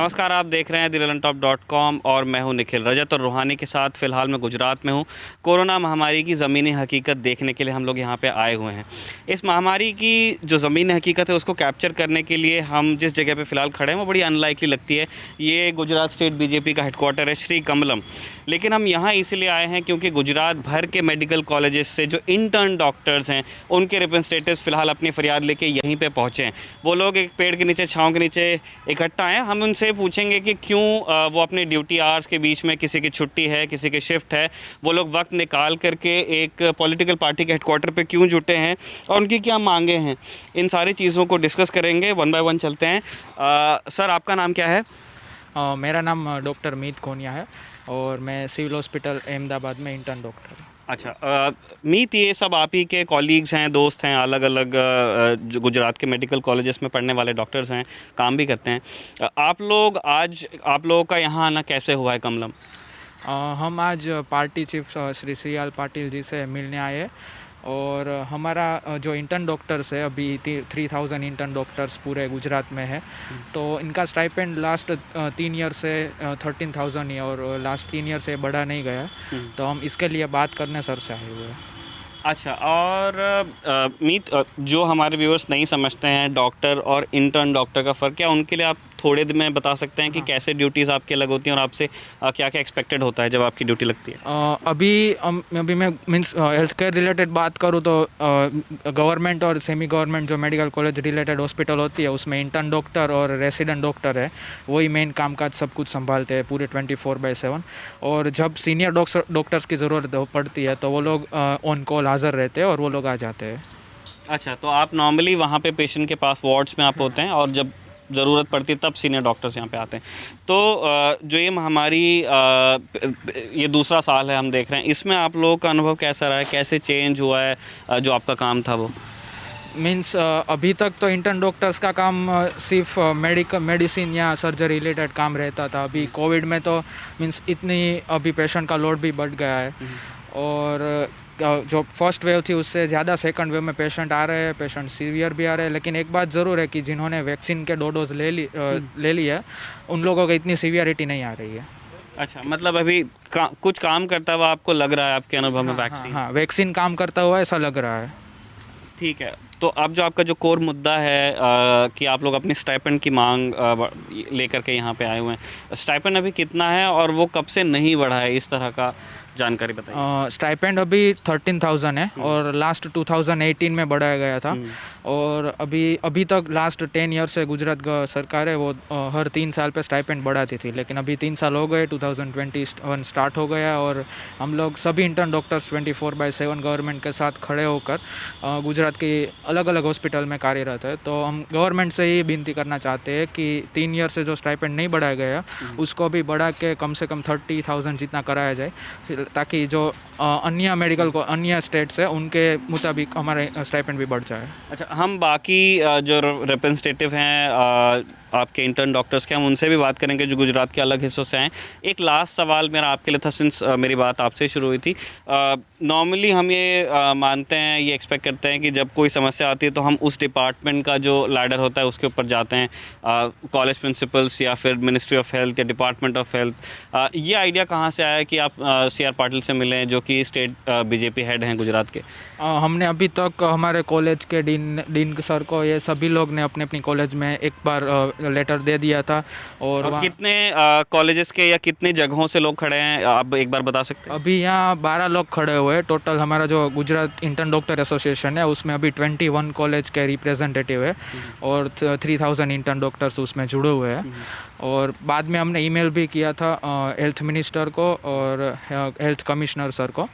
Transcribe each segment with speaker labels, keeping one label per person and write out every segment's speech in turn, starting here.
Speaker 1: नमस्कार, आप देख रहे हैं dilantoп.com और मैं हूं निखिल। रजत और रूहानी के साथ फ़िलहाल मैं गुजरात में हूं। कोरोना महामारी की ज़मीनी हकीकत देखने के लिए हम लोग यहां पे आए हुए हैं। इस महामारी की जो ज़मीनी हकीकत है उसको कैप्चर करने के लिए हम जिस जगह पे फ़िलहाल खड़े हैं वो बड़ी अनलाइकली लगती है। ये गुजरात स्टेट बीजेपी का हेडक्वार्टर है, श्री कमलम। लेकिन हम यहाँ इसलिए आए हैं क्योंकि गुजरात भर के मेडिकल कॉलेजेस से जो इंटर्न डॉक्टर्स हैं उनके रिप्रेजेंटेटिव्स फ़िलहाल अपनी फ़रियाद लेके यहीं पे पहुँचे हैं। वो लोग एक पेड़ के नीचे, छाँव के नीचे इकट्ठा हैं। हम उनसे पूछेंगे कि क्यों वो अपने ड्यूटी आवर्स के बीच में, किसी की छुट्टी है, किसी की शिफ्ट है, वो लोग वक्त निकाल करके एक पॉलिटिकल पार्टी के हेडक्वार्टर पे क्यों जुटे हैं और उनकी क्या मांगे हैं। इन सारी चीज़ों को डिस्कस करेंगे, वन बाय वन चलते हैं। सर, आपका नाम क्या है?
Speaker 2: मेरा नाम डॉक्टर मीत कोनिया है और मैं सिविल हॉस्पिटल अहमदाबाद में इंटर्न डॉक्टर हूँ।
Speaker 1: अच्छा, मीत, ये सब आप ही के कॉलीग्स हैं, दोस्त हैं, अलग अलग जो गुजरात के मेडिकल कॉलेजेस में पढ़ने वाले डॉक्टर्स हैं, काम भी करते हैं। आप लोगों का यहाँ आना कैसे हुआ है कमलम?
Speaker 2: हम आज party chief Shri C R Patil ji से मिलने आए और हमारा जो इंटर्न डॉक्टर्स है, अभी 3000 इंटर्न डॉक्टर्स पूरे गुजरात में है, तो इनका स्टाइपेंड लास्ट 3 ईयर से 13,000 ही और लास्ट 3 ईयर से बढ़ा नहीं गया। तो हम इसके लिए बात करने सर से आए हुए हैं।
Speaker 1: अच्छा, और मीत, जो हमारे व्यूअर्स नहीं समझते हैं डॉक्टर और इंटर्न डॉक्टर का फ़र्क क्या, उनके लिए आप थोड़े दिन में बता सकते हैं कि कैसे ड्यूटीज़ आपकी अलग होती हैं और आपसे क्या क्या एक्सपेक्टेड होता है जब आपकी ड्यूटी लगती है?
Speaker 2: अभी मैं मीन्स हेल्थ केयर रिलेटेड बात करूँ तो गवर्नमेंट और सेमी गवर्नमेंट जो मेडिकल कॉलेज रिलेटेड हॉस्पिटल होती है उसमें इंटर्न डॉक्टर और रेसिडेंट डॉक्टर है, वही मेन कामकाज सब कुछ संभालते हैं पूरे 24/7। और जब सीनियर डॉक्टर्स की ज़रूरत पड़ती है तो वो लोग ऑन कॉल हाज़िर रहते हैं और वो लोग आ जाते हैं।
Speaker 1: अच्छा, तो आप नॉर्मली वहाँ पे पेशेंट के पास वार्ड्स में आप होते हैं और जब ज़रूरत पड़ती है तब सीनियर डॉक्टर्स यहाँ पे आते हैं। तो जो ये महामारी, ये दूसरा साल है हम देख रहे हैं, इसमें आप लोगों का अनुभव कैसा रहा है, कैसे चेंज हुआ है जो आपका काम था वो?
Speaker 2: मीन्स अभी तक तो इंटर्न डॉक्टर्स का काम सिर्फ मेडिसिन या सर्जरी रिलेटेड काम रहता था। अभी कोविड में तो मीन्स इतनी अभी पेशेंट का लोड भी बढ़ गया है और जो फर्स्ट वेव थी उससे ज़्यादा सेकंड वेव में पेशेंट आ रहे हैं, पेशेंट सीवियर भी आ रहे हैं। लेकिन एक बात ज़रूर है कि जिन्होंने वैक्सीन के 2 डोज ले ली है उन लोगों को इतनी सीवियरिटी नहीं आ रही है।
Speaker 1: अच्छा, मतलब अभी कुछ काम करता हुआ आपको लग रहा है आपके अनुभव में वैक्सीन?
Speaker 2: हाँ, वैक्सीन काम करता हुआ ऐसा लग रहा है।
Speaker 1: ठीक है, तो अब जो आपका जो कोर मुद्दा है कि आप लोग अपनी स्टाइपेंड की मांग लेकर के यहाँ पे आए हुए हैं, स्टाइपेंड अभी कितना है और वो कब से नहीं बढ़ा है, इस तरह का जानकारी बताइए।
Speaker 2: स्टाइपेंड अभी 13,000 है और लास्ट 2018 में बढ़ाया गया था। और अभी तक लास्ट 10 ईयर से गुजरात सरकार है वो हर 3 साल पे स्टाइपेंड बढ़ाती थी। लेकिन अभी 3 साल हो गए, 2021 स्टार्ट हो गया और हम लोग सभी इंटर्न डॉक्टर्स 24/7 गवर्नमेंट के साथ खड़े होकर गुजरात की अलग अलग हॉस्पिटल में कार्यरत है। तो हम गवर्नमेंट से ही विनती करना चाहते हैं कि 3 ईयर से जो स्टाइपेंड नहीं बढ़ाया गया उसको भी बढ़ा के कम से कम 30,000 जितना कराया जाए, ताकि जो अन्य मेडिकल को अन्य स्टेट्स है उनके मुताबिक हमारे स्टाइपेंड भी बढ़ जाए। अच्छा,
Speaker 1: हम बाकी जो रिप्रेजेंटेटिव हैं आपके इंटर्न डॉक्टर्स के, हम उनसे भी बात करेंगे जो गुजरात के अलग हिस्सों से हैं। एक लास्ट सवाल मेरा आपके लिए था, सिंस मेरी बात आपसे शुरू हुई थी। नॉर्मली हम ये मानते हैं, ये एक्सपेक्ट करते हैं कि जब कोई समस्या आती है तो हम उस डिपार्टमेंट का जो लैडर होता है उसके ऊपर जाते हैं, कॉलेज प्रिंसिपल्स या फिर मिनिस्ट्री ऑफ हेल्थ या डिपार्टमेंट ऑफ हेल्थ। ये आइडिया कहाँ से आया कि आप सी आर पाटिल से मिलें जो कि स्टेट बीजेपी हेड हैं गुजरात के?
Speaker 2: हमने अभी तक हमारे कॉलेज के डीन सर को, ये सभी लोग ने अपने अपनी कॉलेज में एक बार लेटर दे दिया था। और
Speaker 1: कितने कॉलेजेस के या कितने जगहों से लोग खड़े हैं, आप एक बार बता सकते हैं?
Speaker 2: अभी यहाँ 12 लोग खड़े हुए हैं टोटल। हमारा जो गुजरात इंटर्न डॉक्टर एसोसिएशन है उसमें अभी 21 कॉलेज के रिप्रेजेंटेटिव है और 3000 इंटर्न डॉक्टर्स उसमें जुड़े हुए हैं। और बाद में हमने ईमेल भी किया था हेल्थ मिनिस्टर को और हेल्थ कमिश्नर सर को।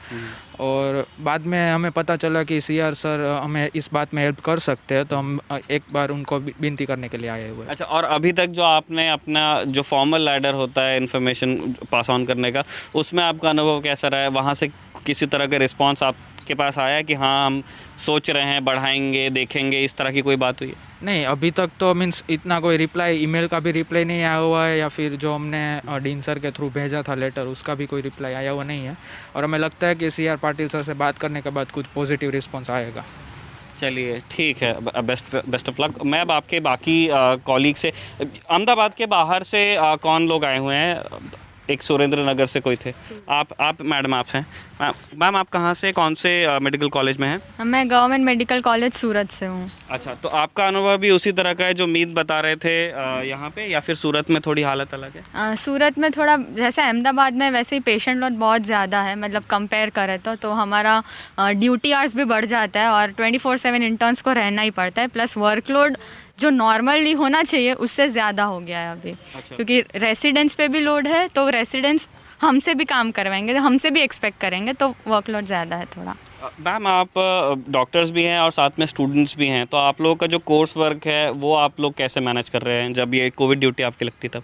Speaker 2: और बाद में हमें पता चला कि सीआर सर हमें इस बात में हेल्प कर सकते हैं, तो हम एक बार उनको विनती करने के लिए आए हुए हैं।
Speaker 1: अच्छा, और अभी तक जो आपने अपना जो फॉर्मल लैडर होता है इन्फॉर्मेशन पास ऑन करने का, उसमें आपका अनुभव कैसा रहा है? वहाँ से किसी तरह का रिस्पांस आपके पास आया कि हाँ हम सोच रहे हैं बढ़ाएंगे, देखेंगे, इस तरह की कोई बात हुई है?
Speaker 2: नहीं, अभी तक तो मीन्स इतना कोई रिप्लाई, ईमेल का भी रिप्लाई नहीं आया हुआ है, या फिर जो हमने डीन सर के थ्रू भेजा था लेटर उसका भी कोई रिप्लाई आया हुआ नहीं है। और हमें लगता है कि सी आर पाटिल सर से बात करने के बाद कुछ पॉजिटिव रिस्पॉन्स आएगा।
Speaker 1: चलिए ठीक है, बेस्ट बेस्ट ऑफ लक। मैं अब आपके बाकी कॉलीग से, अहमदाबाद के बाहर से कौन लोग आए हुए हैं? एक सुरेंद्र नगर से कोई थे। आप मैडम आप हैं? मैम आप कहाँ से, कौन से मेडिकल कॉलेज में हैं?
Speaker 3: मैं गवर्नमेंट मेडिकल कॉलेज सूरत से हूँ।
Speaker 1: अच्छा, तो आपका अनुभव भी उसी तरह का है जो मीत बता रहे थे यहाँ पे, या फिर सूरत में थोड़ी हालत अलग है?
Speaker 3: सूरत में थोड़ा जैसे अहमदाबाद में वैसे ही पेशेंट लोड बहुत ज़्यादा है, मतलब कंपेयर करें तो हमारा ड्यूटी आवर्स भी बढ़ जाता है और 24/7 इंटर्न्स को रहना ही पड़ता है, प्लस वर्कलोड जो नॉर्मली होना चाहिए उससे ज़्यादा हो गया है अभी।
Speaker 1: अच्छा।
Speaker 3: क्योंकि रेसिडेंट्स पे भी लोड है, तो रेसिडेंट्स हमसे भी काम करवाएंगे, तो हमसे भी एक्सपेक्ट करेंगे, तो वर्कलोड ज़्यादा है थोड़ा।
Speaker 1: मैम आप डॉक्टर्स भी हैं और साथ में स्टूडेंट्स भी हैं, तो आप लोगों का जो कोर्स वर्क है वो आप लोग कैसे मैनेज कर रहे हैं जब ये कोविड ड्यूटी आपकी लगती तब?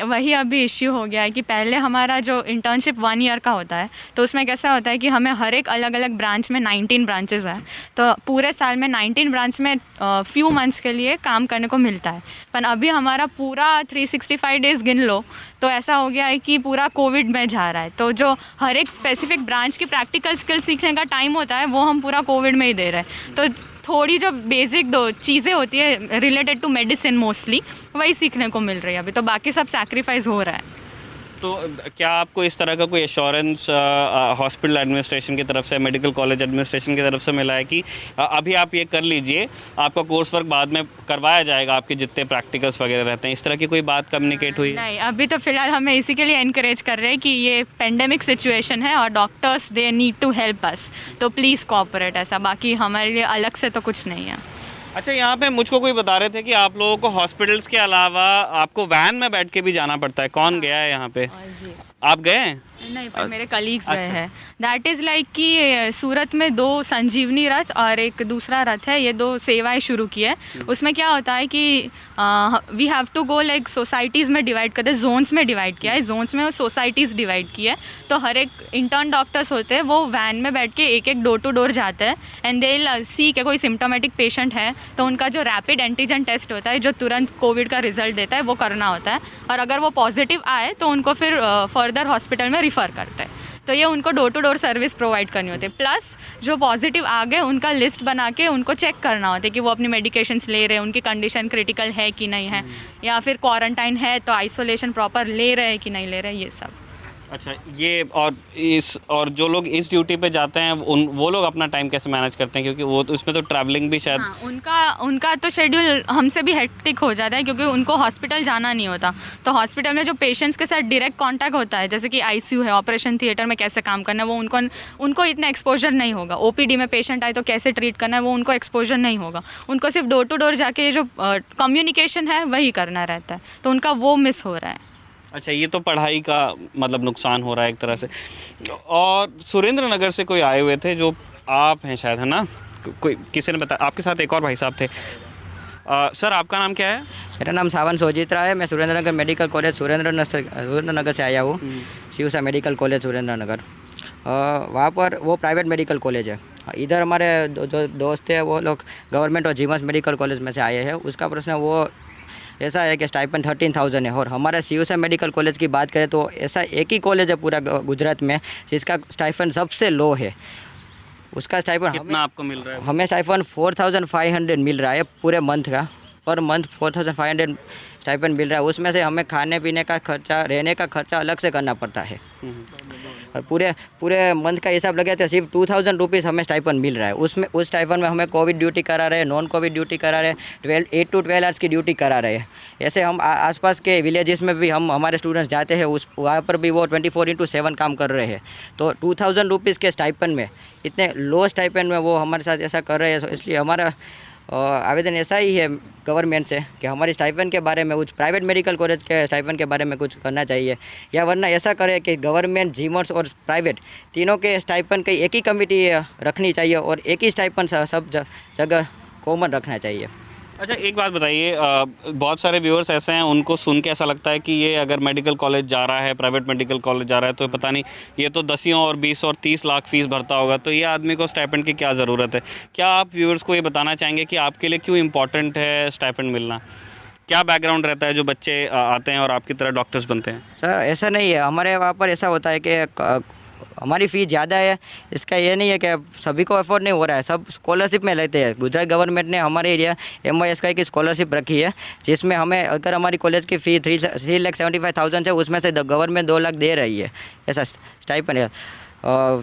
Speaker 3: वही अभी इश्यू हो गया है कि पहले हमारा जो इंटर्नशिप 1 ईयर का होता है, तो उसमें कैसा होता है कि हमें हर एक अलग अलग ब्रांच में 19 ब्रांचेस हैं, तो पूरे साल में 19 ब्रांच में फ्यू मंथ्स के लिए काम करने को मिलता है। पर अभी हमारा पूरा 365 डेज़ गिन लो तो ऐसा हो गया है कि पूरा कोविड में जा रहा है, तो जो हर एक स्पेसिफिक ब्रांच की प्रैक्टिकल स्किल सीखने का टाइम होता है वो हम पूरा कोविड में ही दे रहे हैं। तो थोड़ी जो बेसिक 2 चीज़ें होती है रिलेटेड टू मेडिसिन मोस्टली वही सीखने को मिल रही है अभी, तो बाकी सब सैक्रिफाइस हो रहा है।
Speaker 1: तो क्या आपको इस तरह का कोई एश्योरेंस हॉस्पिटल एडमिनिस्ट्रेशन की तरफ से, मेडिकल कॉलेज एडमिनिस्ट्रेशन की तरफ से मिला है कि अभी आप ये कर लीजिए, आपका कोर्स वर्क बाद में करवाया जाएगा, आपके जितने प्रैक्टिकल्स वगैरह रहते हैं, इस तरह की कोई बात कम्युनिकेट हुई?
Speaker 3: नहीं, अभी तो फिलहाल हमें इसी के लिए इनकरेज कर रहे हैं कि ये पेंडेमिक सिचुएशन है और doctors they need to help us, तो प्लीज़ कोऑपरेट, ऐसा। बाकी हमारे लिए अलग से तो कुछ नहीं है।
Speaker 1: अच्छा, यहाँ पे मुझको कोई बता रहे थे कि आप लोगों को हॉस्पिटल्स के अलावा आपको वैन में बैठ के भी जाना पड़ता है, कौन गया है यहाँ पे? आप गए हैं?
Speaker 3: नहीं, पर मेरे कलीग्स गए हैं। दैट इज़ लाइक कि सूरत में 2 संजीवनी रथ और एक दूसरा रथ है, ये 2 सेवाएं शुरू की है। उसमें क्या होता है कि we have to go like societies में डिवाइड करते हैं, जोन्स में डिवाइड किया है, जोन्स में सोसाइटीज़ डिवाइड की है, तो हर एक इंटर्न डॉक्टर्स होते हैं वो वैन में बैठ के एक डोर टू डोर जाते हैं एंड दे सी कि कोई सिम्टोमेटिक पेशेंट है तो उनका जो रैपिड एंटीजन टेस्ट होता है जो तुरंत कोविड का रिजल्ट देता है वो करना होता है, और अगर वो पॉजिटिव आए तो उनको फिर फर्दर हॉस्पिटल में रिफ़र करते हैं। तो ये उनको door to door service provide करनी होती है, प्लस जो पॉजिटिव आ गए उनका लिस्ट बना के उनको चेक करना होता है कि वो अपनी मेडिकेशंस ले रहे हैं, उनकी कंडीशन क्रिटिकल है कि नहीं है, या फिर क्वारंटाइन है तो आइसोलेशन प्रॉपर ले रहे हैं कि नहीं ले रहे हैं, ये सब।
Speaker 1: अच्छा, ये और जो लोग इस ड्यूटी पे जाते हैं वो लोग अपना टाइम कैसे मैनेज करते हैं, क्योंकि वो तो उसमें तो ट्रैवलिंग भी शायद।
Speaker 3: हाँ, उनका तो शेड्यूल हमसे भी हेक्टिक हो जाता है क्योंकि उनको हॉस्पिटल जाना नहीं होता, तो हॉस्पिटल में जो पेशेंट्स के साथ डायरेक्ट कांटेक्ट होता है, जैसे कि आईसीयू है, ऑपरेशन थिएटर में कैसे काम करना है वो उनको इतना एक्सपोजर नहीं होगा। ओपीडी में पेशेंट आए तो कैसे ट्रीट करना है वो उनको एक्सपोजर नहीं होगा, उनको सिर्फ डोर टू डोर जाके ये जो कम्युनिकेशन है वही करना रहता है, तो उनका वो मिस हो रहा है।
Speaker 1: अच्छा, ये तो पढ़ाई का मतलब नुकसान हो रहा है एक तरह से। और सुरेंद्र नगर से कोई आए हुए थे, जो आप हैं शायद, है ना? कोई किसी ने बताया, आपके साथ एक और भाई साहब थे। सर आपका नाम क्या है?
Speaker 4: मेरा नाम सावन सोजित्रा है। मैं सुरेंद्र नगर मेडिकल कॉलेज सुरेंद्र नगर से आया हूँ। शिवसा मेडिकल कॉलेज सुरेंद्र नगर, वहाँ पर वो प्राइवेट मेडिकल कॉलेज है। इधर हमारे जो दोस्त हैं वो लोग गवर्नमेंट और जीवंस मेडिकल कॉलेज में से आए हैं। उसका प्रश्न वो ऐसा है कि स्टाइपेंड 13,000 है, और हमारे शिवसा मेडिकल कॉलेज की बात करें तो ऐसा एक ही कॉलेज है पूरा गुजरात में जिसका स्टाइपेंड सबसे लो है। उसका स्टाइपेंड
Speaker 1: कितना आपको मिल रहा है?
Speaker 4: हमें स्टाइपेंड 4,500 मिल रहा है पूरे मंथ का, पर मंथ 4,500 स्टाइपेंड मिल रहा है। उसमें से हमें खाने पीने का खर्चा, रहने का खर्चा अलग से करना पड़ता है, और पूरे मंथ का हिसाब लगे तो सिर्फ 2,000 रुपीज़ हमें स्टाइपेंड मिल रहा है। उस स्टाइपेंड में हमें कोविड ड्यूटी करा रहे हैं, नॉन कोविड ड्यूटी करा रहे हैं, 8 to 12 आवर्स की ड्यूटी करा रहे हैं। ऐसे हम आसपास के विलेजेस में भी हमारे स्टूडेंट्स जाते हैं, वहाँ पर भी वो 24/7 काम कर रहे हैं। तो 2,000 रुपीज़ के स्टाइपेंड में, इतने लो स्टाइपेंड में वो हमारे साथ ऐसा कर रहे हैं, इसलिए हमारा आवेदन ऐसा ही है गवर्नमेंट से कि हमारी स्टाइपेंड के बारे में, कुछ प्राइवेट मेडिकल कॉलेज के स्टाइपेंड के बारे में कुछ करना चाहिए, या वरना ऐसा करे कि गवर्नमेंट, जीमर्स और प्राइवेट तीनों के स्टाइपेंड की एक ही कमेटी रखनी चाहिए और एक ही स्टाइपेंड सब जगह कॉमन रखना चाहिए।
Speaker 1: अच्छा, एक बात बताइए, बहुत सारे व्यूअर्स ऐसे हैं उनको सुन के ऐसा लगता है कि ये अगर मेडिकल कॉलेज जा रहा है, प्राइवेट मेडिकल कॉलेज जा रहा है, तो पता नहीं ये तो 10 और 20 और 30 लाख फीस भरता होगा, तो ये आदमी को स्टाइपेंड की क्या ज़रूरत है? क्या आप व्यूअर्स को ये बताना चाहेंगे कि आपके लिए क्यों इम्पोर्टेंट है स्टाइपेंड मिलना? क्या बैकग्राउंड रहता है जो बच्चे आते हैं और आपकी तरह डॉक्टर्स बनते हैं?
Speaker 4: सर ऐसा नहीं है, हमारे वहाँ पर ऐसा होता है कि हमारी फ़ी ज़्यादा है, इसका ये नहीं है कि सभी को अफोर्ड नहीं हो रहा है, सब स्कॉलरशिप में लेते हैं। गुजरात गवर्नमेंट ने हमारे एरिया MYSK की स्कॉलरशिप रखी है, जिसमें हमें अगर हमारी कॉलेज की फ़ी 3,75,000 है, उसमें से गवर्नमेंट 2 लाख दे रही है, ऐसा स्टाइपेंड है,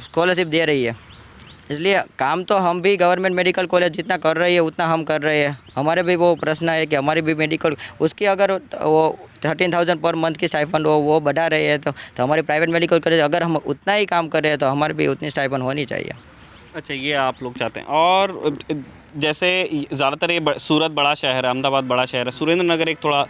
Speaker 4: स्कॉलरशिप दे रही है। इसलिए काम तो हम भी गवर्नमेंट मेडिकल कॉलेज जितना कर रही है उतना हम कर रहे हैं। हमारे भी वो प्रश्न है कि हमारी भी मेडिकल उसकी अगर वो 13,000 पर मंथ की स्टाइपेंड वो बढ़ा रहे हैं तो हमारी प्राइवेट मेडिकल कॉलेज अगर हम उतना ही काम कर रहे हैं तो हमारी भी उतनी स्टाइपेंड होनी चाहिए।
Speaker 1: अच्छा, ये आप लोग चाहते हैं। और जैसे ज़्यादातर ये सूरत बड़ा शहर है, अहमदाबाद बड़ा शहर है, सुरेंद्र नगर एक थोड़ा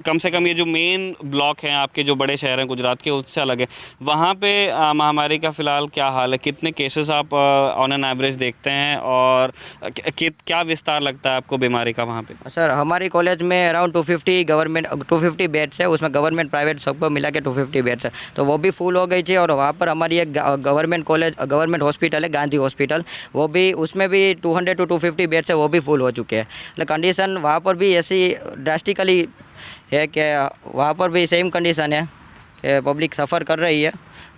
Speaker 1: कम से कम ये जो मेन ब्लॉक हैं आपके जो बड़े शहर हैं गुजरात के उससे अलग है। वहाँ पे महामारी का फ़िलहाल क्या हाल है? कितने केसेस आप ऑन एन एवरेज देखते हैं और क्या विस्तार लगता है आपको बीमारी का वहाँ पे?
Speaker 4: सर हमारी कॉलेज में अराउंड 250 बेड्स है, उसमें गवर्नमेंट प्राइवेट सबको मिला के 250 बेड्स है, तो वो भी फुल हो गई थी। और वहाँ पर हमारी एक गवर्नमेंट हॉस्पिटल है, गांधी हॉस्पिटल, वो भी उसमें भी 200 to 250 बेड्स है, वो भी फुल हो चुके हैं। मतलब कंडीशन वहाँ पर भी ऐसी ड्रास्टिकली है कि वहाँ पर भी सेम कंडीशन है कि पब्लिक सफ़र कर रही है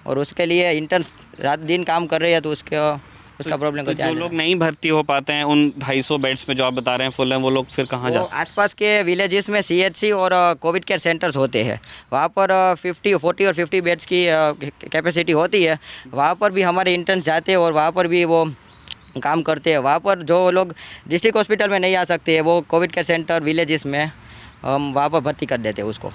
Speaker 4: और उसके लिए इंटर्न्स रात दिन काम कर रही है, तो उसका प्रॉब्लम को
Speaker 1: जो लोग नहीं भर्ती हो पाते हैं उन 250 बेड्स में जो आप बता रहे हैं फुल हैं, वो लोग फिर कहाँ जाते हैं?
Speaker 4: आसपास के विलेजेस में CHC और कोविड केयर सेंटर्स होते हैं, वहाँ पर 40 और 50 बेड्स की कैपेसिटी होती है। वहाँ पर भी हमारे इंटर्न्स जाते हैं और वहाँ पर भी वो काम करते हैं। वहाँ पर जो लोग डिस्ट्रिक्ट हॉस्पिटल में नहीं आ सकते हैं, वो कोविड केयर सेंटर विलेजेस में हम वहाँ पर भर्ती कर देते हैं उसको।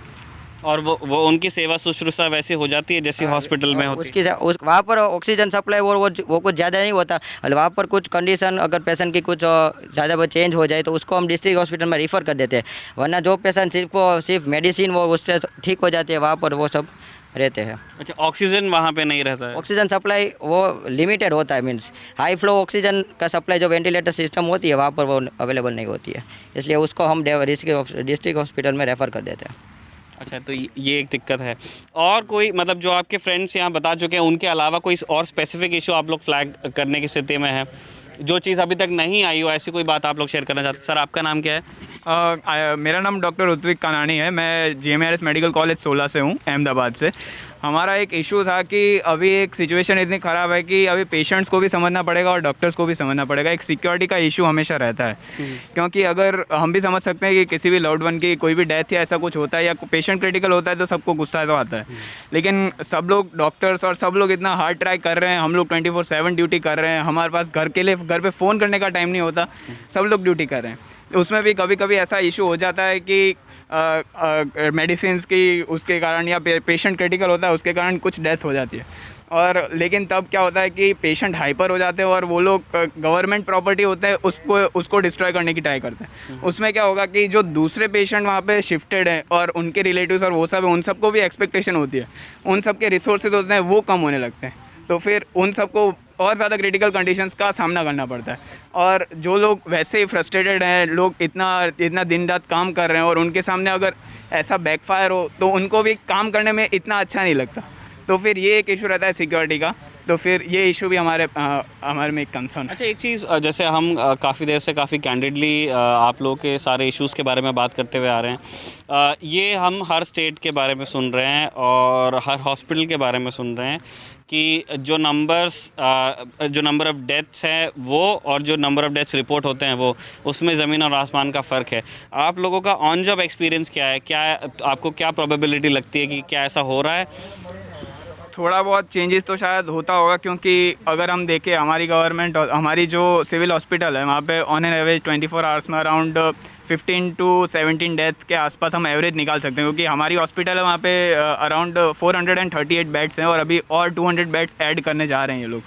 Speaker 1: और वो उनकी सेवा शुश्रूषा वैसे हो जाती है जैसे हॉस्पिटल में होती है?
Speaker 4: वहाँ पर ऑक्सीजन सप्लाई और वो कुछ ज़्यादा नहीं होता। और वहाँ पर कुछ कंडीशन अगर पेशेंट की कुछ ज़्यादा चेंज हो जाए तो उसको हम डिस्ट्रिक्ट हॉस्पिटल में रेफ़र कर देते हैं, वरना जो पेशेंट सिर्फ मेडिसिन वो उससे ठीक हो जाते हैं, वहाँ पर वो सब रहते हैं।
Speaker 1: अच्छा, ऑक्सीजन वहाँ पे नहीं रहता है?
Speaker 4: ऑक्सीजन सप्लाई वो लिमिटेड होता है, मीन्स हाई फ्लो ऑक्सीजन का सप्लाई जो वेंटिलेटर सिस्टम होती है वहाँ पर वो अवेलेबल नहीं होती है, इसलिए उसको हम डिस्ट्रिक्ट हॉस्पिटल में रेफ़र कर देते हैं।
Speaker 1: अच्छा, तो ये एक दिक्कत है। और कोई मतलब जो आपके फ्रेंड्स यहाँ बता चुके हैं उनके अलावा कोई और स्पेसिफिक इशू आप लोग फ्लैग करने की स्थिति में है, जो चीज़ अभी तक नहीं आई हो, ऐसी कोई बात आप लोग शेयर करना चाहते हैं? सर आपका नाम क्या है?
Speaker 5: मेरा नाम डॉक्टर ऋत्विक कानानी है। मैं GMARS मेडिकल कॉलेज 16 से हूँ, अहमदाबाद से। हमारा एक इशू था कि अभी एक सिचुएशन इतनी ख़राब है कि अभी पेशेंट्स को भी समझना पड़ेगा और डॉक्टर्स को भी समझना पड़ेगा। एक सिक्योरिटी का इशू हमेशा रहता है, क्योंकि अगर हम भी समझ सकते हैं कि किसी भी लव्ड वन की कोई भी डेथ या ऐसा कुछ होता है या पेशेंट क्रिटिकल होता है तो सबको गुस्सा तो आता है, लेकिन सब लोग डॉक्टर्स और सब लोग इतना हार्ड ट्राई कर रहे हैं, हम लोग 24/7 ड्यूटी कर रहे हैं, हमारे पास घर पे फ़ोन करने का टाइम नहीं होता, सब लोग ड्यूटी कर रहे हैं। उसमें भी कभी कभी ऐसा इशू हो जाता है कि मेडिसिन की उसके कारण या पेशेंट क्रिटिकल होता है उसके कारण कुछ डेथ हो जाती है। और लेकिन तब क्या होता है कि पेशेंट हाइपर हो जाते हैं और वो लोग गवर्नमेंट प्रॉपर्टी होते हैं उसको डिस्ट्रॉय करने की ट्राई करते हैं। उसमें क्या होगा कि जो दूसरे पेशेंट वहाँ पे शिफ्टेड हैं और उनके रिलेटिव्स और वो सब है, उन सबको भी एक्सपेक्टेशन होती है, उन सब के रिसोर्सेज होते हैं वो कम होने लगते हैं, तो फिर उन सबको और ज़्यादा क्रिटिकल कंडीशंस का सामना करना पड़ता है। और जो लोग वैसे ही फ्रस्ट्रेटेड हैं, लोग इतना दिन रात काम कर रहे हैं और उनके सामने अगर ऐसा बैकफायर हो तो उनको भी काम करने में इतना अच्छा नहीं लगता, तो फिर ये एक इशू रहता है सिक्योरिटी का, तो फिर ये इशू भी हमारे में एक कंसर्न।
Speaker 1: अच्छा, एक चीज़ जैसे हम काफ़ी देर से काफ़ी कैंडिडली आप लोगों के सारे इश्यूज़ के बारे में बात करते हुए आ रहे हैं, ये हम हर स्टेट के बारे में सुन रहे हैं और हर हॉस्पिटल के बारे में सुन रहे हैं कि जो नंबर ऑफ़ डेथ्स हैं वो और जो नंबर ऑफ़ डेथ्स रिपोर्ट होते हैं वो, उसमें ज़मीन और आसमान का फ़र्क है। आप लोगों का ऑन जॉब एक्सपीरियंस क्या है? क्या आपको क्या प्रोबेबिलिटी लगती है कि क्या ऐसा हो रहा है?
Speaker 5: थोड़ा बहुत चेंजेस तो शायद होता होगा, क्योंकि अगर हम देखें हमारी गवर्नमेंट और हमारी जो सिविल हॉस्पिटल है वहाँ पे ऑन एन एवरेज 24 आवर्स में अराउंड 15 to 17 डेथ के आसपास हम एवरेज निकाल सकते हैं, क्योंकि हमारी हॉस्पिटल है वहाँ पे अराउंड 438 बेड्स हैं और अभी और 200 बेड्स ऐड करने जा रहे हैं ये लोग।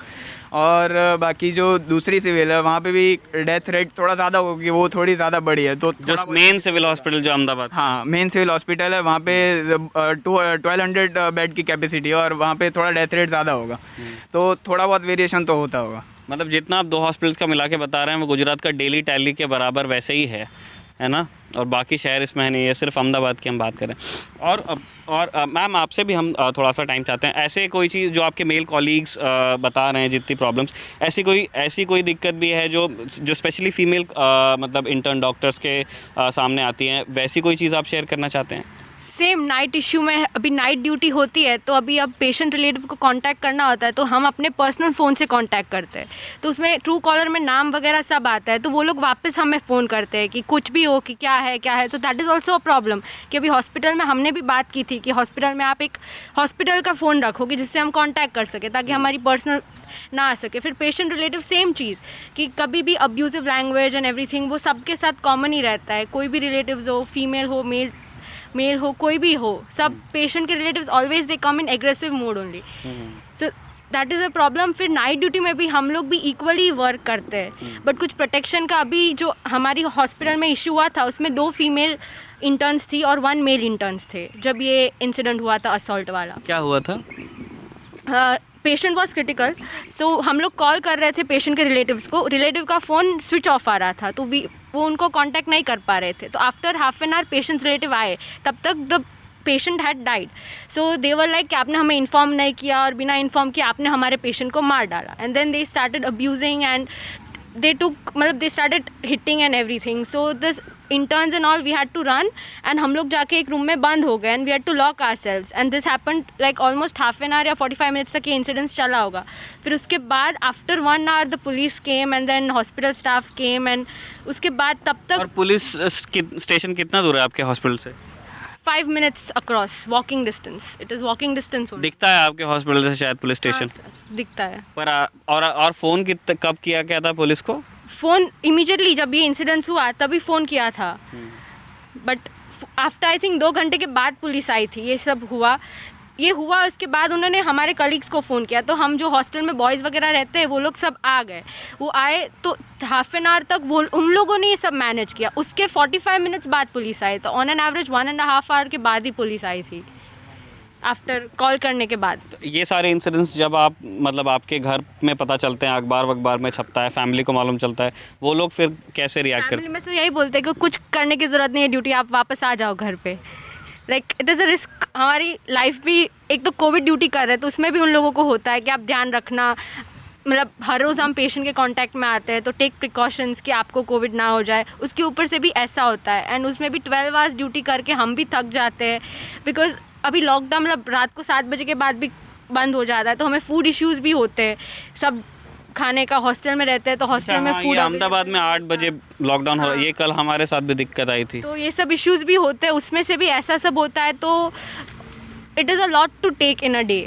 Speaker 5: और बाकी जो दूसरी सिविल है वहाँ पे भी डेथ रेट थोड़ा ज़्यादा होगी, वो थोड़ी ज़्यादा बड़ी है। तो
Speaker 1: जो मेन सिविल हॉस्पिटल जो अहमदाबाद,
Speaker 5: हाँ मेन सिविल हॉस्पिटल है वहाँ पे 1200 बेड की कैपेसिटी है और वहाँ पे थोड़ा डेथ रेट ज़्यादा होगा, तो थोड़ा बहुत वेरिएशन तो होता होगा।
Speaker 1: मतलब जितना आप 2 हॉस्पिटल्स का मिला के बता रहे हैं वो गुजरात का डेली टैली के बराबर वैसे ही है ना? और बाकी शहर इसमें है नहीं, है सिर्फ अहमदाबाद की हम बात करें। और मैम आपसे भी हम थोड़ा सा टाइम चाहते हैं, ऐसे कोई चीज़ जो आपके मेल कॉलीग्स बता रहे हैं जितनी प्रॉब्लम्स, ऐसी कोई दिक्कत भी है जो स्पेशली फीमेल मतलब इंटर्न डॉक्टर्स के सामने आती हैं, वैसी कोई चीज़ आप शेयर करना चाहते हैं?
Speaker 6: सेम नाइट इशू में अभी नाइट ड्यूटी होती है, तो अभी अब पेशेंट रिलेटिव को कांटेक्ट करना होता है तो हम अपने पर्सनल फ़ोन से कांटेक्ट करते हैं, तो उसमें ट्रू कॉलर में नाम वगैरह सब आता है, तो वो लोग वापस हमें फ़ोन करते हैं कि कुछ भी हो कि क्या है, तो that is also a problem. कि अभी हॉस्पिटल में हमने भी बात की थी कि हॉस्पिटल में आप एक हॉस्पिटल का फ़ोन रखो कि जिससे हम कॉन्टैक्ट कर सकें, ताकि हमारी पर्सनल ना आ सके। फिर पेशेंट रिलेटिव सेम चीज़ कि कभी भी अब्यूजिव लैंग्वेज एंड एवरीथिंग वो सबके साथ कॉमन ही रहता है, कोई भी रिलेटिव्स हो, फीमेल हो, मेल हो, कोई भी हो, सब पेशेंट के relatives always they come in aggressive mode only, so that is a problem. फिर नाइट ड्यूटी में भी हम लोग भी इक्वली वर्क करते हैं, बट कुछ प्रोटेक्शन का अभी जो हमारी हॉस्पिटल में इशू हुआ था उसमें 2 फीमेल इंटर्न्स थी और 1 मेल इंटर्न्स थे जब ये इंसिडेंट हुआ था असॉल्ट वाला।
Speaker 1: क्या हुआ था?
Speaker 6: पेशेंट वॉज क्रिटिकल, सो हम लोग कॉल कर रहे थे पेशेंट के रिलेटिव्स को, रिलेटिव का फ़ोन स्विच ऑफ आ रहा था, तो वो उनको कांटेक्ट नहीं कर पा रहे थे। तो after half an hour patients relative आए, तब तक the patient had died, so they were like कि आपने हमें इन्फॉर्म नहीं किया और बिना इन्फॉर्म किए आपने हमारे पेशेंट को मार डाला। And then they started abusing and they took मतलब they started hitting and everything, so this interns and all we had to run, and हम लोग जाके एक रूम में बंद हो गए and we had to lock ourselves, and this happened like almost half an hour या 45 minutes तक ये इंसिडेंस चला होगा। फिर उसके बाद after 1 hour the police came and then hospital staff came, and उसके बाद तब तक
Speaker 1: और पुलिस स्टेशन कितना दूर है आपके हॉस्पिटल से?
Speaker 6: 5 minutes across walking distance, it is walking distance only।
Speaker 1: दिखता है आपके हॉस्पिटल से शायद पुलिस स्टेशन?
Speaker 6: दिखता है।
Speaker 1: पर और फ़ोन कब किया क्या था पुलिस को?
Speaker 6: फ़ोन इमीडिएटली जब ये इंसिडेंस हुआ तभी फ़ोन किया था, बट आफ्टर आई थिंक 2 घंटे के बाद पुलिस आई थी। ये हुआ उसके बाद उन्होंने हमारे कलीग्स को फ़ोन किया, तो हम जो हॉस्टल में बॉयज़ वगैरह रहते हैं वो लोग सब आ गए। वो आए तो हाफ एन आवर तक वो उन लोगों ने ये सब मैनेज किया। उसके 45 मिनट्स बाद पुलिस आई, तो ऑन एन एवरेज 1.5 आवर के बाद ही पुलिस आई थी आफ्टर कॉल करने के बाद।
Speaker 1: ये सारे इंसिडेंट्स जब आप मतलब आपके घर में पता चलते हैं, अखबार में छपता है, फैमिली को मालूम चलता है, वो लोग फिर कैसे रिएक्ट करते
Speaker 6: फैमिली में से यही बोलते हैं कि कुछ करने की ज़रूरत नहीं है, ड्यूटी आप वापस आ जाओ घर पे। Like it is a risk, हमारी लाइफ भी, एक तो कोविड ड्यूटी कर रहे हैं तो उसमें भी उन लोगों को होता है कि आप ध्यान रखना, मतलब हर रोज़ हम पेशेंट के कांटेक्ट में आते हैं तो टेक प्रिकॉशंस कि आपको कोविड ना हो जाए। उसके ऊपर से भी ऐसा होता है, एंड उसमें भी 12 आवर्स ड्यूटी करके हम भी थक जाते हैं, बिकॉज अभी लॉकडाउन मतलब रात को 7 बजे के बाद भी बंद हो जाता है, तो हमें फूड इश्यूज़ भी होते हैं। सब खाने का हॉस्टल में रहते हैं तो हॉस्टल में फूड,
Speaker 1: अहमदाबाद में 8 बजे लॉकडाउन हो रहा है, ये कल हमारे साथ भी दिक्कत आई थी।
Speaker 6: तो ये सब इश्यूज़ भी होते हैं, उसमें से भी ऐसा सब होता है, तो it is a lot to take in a day,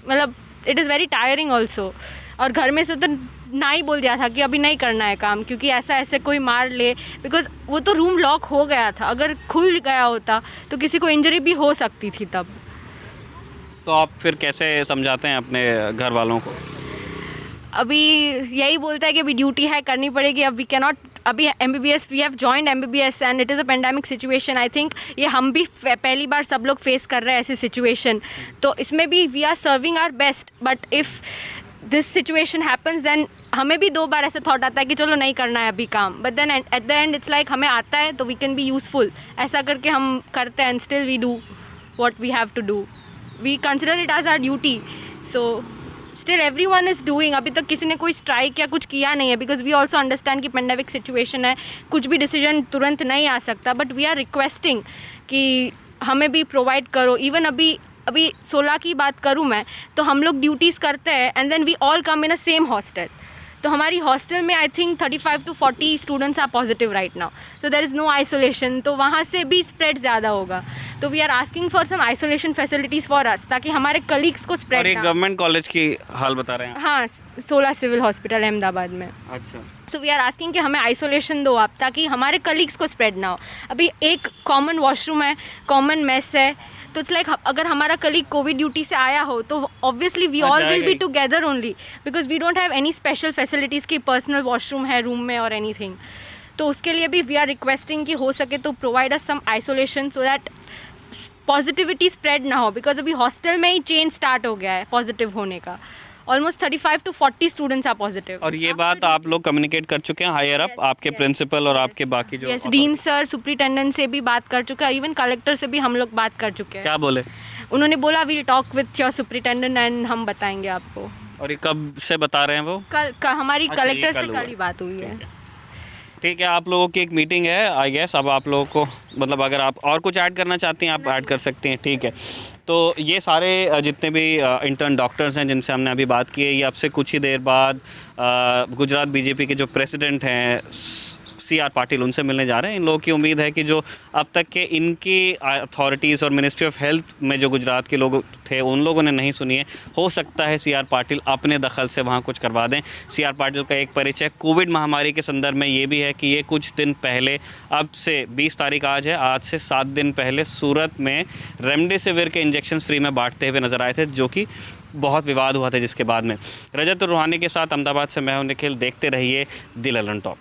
Speaker 6: मतलब it is very tiring also. और घर में से तो ना ही बोल दिया था कि अभी नहीं करना है काम, क्योंकि ऐसे कोई मार ले, बिकॉज वो तो रूम लॉक हो गया था, अगर खुल गया होता तो किसी को इंजरी भी हो सकती थी तब।
Speaker 1: तो आप फिर कैसे समझाते हैं अपने घर वालों को?
Speaker 6: अभी यही बोलता है कि अभी ड्यूटी है, करनी पड़ेगी, अब वी कैनॉट, अभी MBBS we have joined MBBS and it is a pandemic situation. I think ये हम भी पहली बार सब लोग फेस कर रहे हैं ऐसी सिचुएशन, तो इसमें भी we are serving our best, but if this situation happens then हमें भी 2 बार ऐसा थॉट आता है कि चलो नहीं करना है अभी काम, but then at the end it's like हमें आता है तो वी कैन बी यूज़फुल, ऐसा करके हम करते हैं, and still we do what we have to do, we consider it as our duty, so still everyone is doing. अभी तक किसी ने कोई स्ट्राइक या कुछ किया नहीं है, बिकॉज वी ऑल्सो अंडरस्टैंड कि पेंडेमिक सिचुएशन है, कुछ भी डिसीजन तुरंत नहीं आ सकता, बट वी आर रिक्वेस्टिंग कि हमें भी प्रोवाइड करो। इवन अभी 16 की बात करूँ मैं, तो हम लोग ड्यूटीज़ करते हैं and then we all come in a same hostel, तो हमारी हॉस्टल में I think 35 to 40 students are positive right now, so there is no isolation, तो वहाँ से भी स्प्रेड ज़्यादा होगा, तो we are asking for some isolation facilities for us, ताकि हमारे कलीग्स को स्प्रेड
Speaker 1: और एक गवर्नमेंट कॉलेज की हाल बता रहे हैं?
Speaker 6: हाँ, 16 सिविल हॉस्पिटल अहमदाबाद में।
Speaker 1: अच्छा,
Speaker 6: सो वी आर आस्किंग कि हमें आइसोलेशन दो आप, ताकि हमारे कलीग्स को स्प्रेड ना हो। अभी एक कॉमन वॉशरूम है, कॉमन मेस है, तो इट्स लाइक अगर हमारा कलीग कोविड ड्यूटी से आया हो तो obviously we all will be together only, because we don't have any special facilities की पर्सनल वॉशरूम है रूम में और एनीथिंग, तो उसके लिए भी वी आर रिक्वेस्टिंग कि हो सके तो provide us some isolation so that positivity spread ना हो, बिकॉज अभी हॉस्टल में ही चेन स्टार्ट हो गया है पॉजिटिव होने का। Almost 35 to 40 students are positive.
Speaker 1: और ये बात आप लोग कम्युनिकेट कर चुके हैं हायर अप, आपके प्रिंसिपल और आपके बाकी जो?
Speaker 6: यस, डीन सर, सुपरिटेंडेंट से भी बात कर चुका है, इवन कलेक्टर से भी हम लोग बात कर चुके हैं।
Speaker 1: क्या बोले?
Speaker 6: उन्होंने बोला we'll talk with your superintendent and हम बताएंगे आपको।
Speaker 1: और ये कब से बता रहे हैं वो?
Speaker 6: कल हमारी
Speaker 1: अच्छा,
Speaker 6: कलेक्टर
Speaker 1: ये
Speaker 6: से
Speaker 1: कल
Speaker 6: कल ही बात हुई है।
Speaker 1: ठीक है, आप लोगों की एक मीटिंग है आई गेस। अब आप लोगों को मतलब अगर आप और कुछ ऐड करना चाहती हैं आप ऐड कर सकती हैं। ठीक है, तो ये सारे जितने भी इंटर्न डॉक्टर्स हैं जिनसे हमने अभी बात की है, ये अब से कुछ ही देर बाद गुजरात बीजेपी के जो प्रेसिडेंट हैं CR पाटिल, उनसे मिलने जा रहे हैं। इन लोगों की उम्मीद है कि जो अब तक के इनकी अथॉरिटीज़ और मिनिस्ट्री ऑफ हेल्थ में जो गुजरात के लोग थे उन लोगों ने नहीं सुनी है, हो सकता है CR पाटिल अपने दखल से वहाँ कुछ करवा दें। CR पाटिल का एक परिचय कोविड महामारी के संदर्भ में ये भी है कि ये कुछ दिन पहले, अब से 20 तारीख आज है, आज से 7 दिन पहले सूरत में रेमडेसिविर के इंजेक्शंस फ्री में बांटते हुए नजर आए थे, जो कि बहुत विवाद हुआ था, जिसके बाद में। रजत और रूहानी के साथ अहमदाबाद से मैं हूं निखिल। देखते रहिए द ललन टॉप।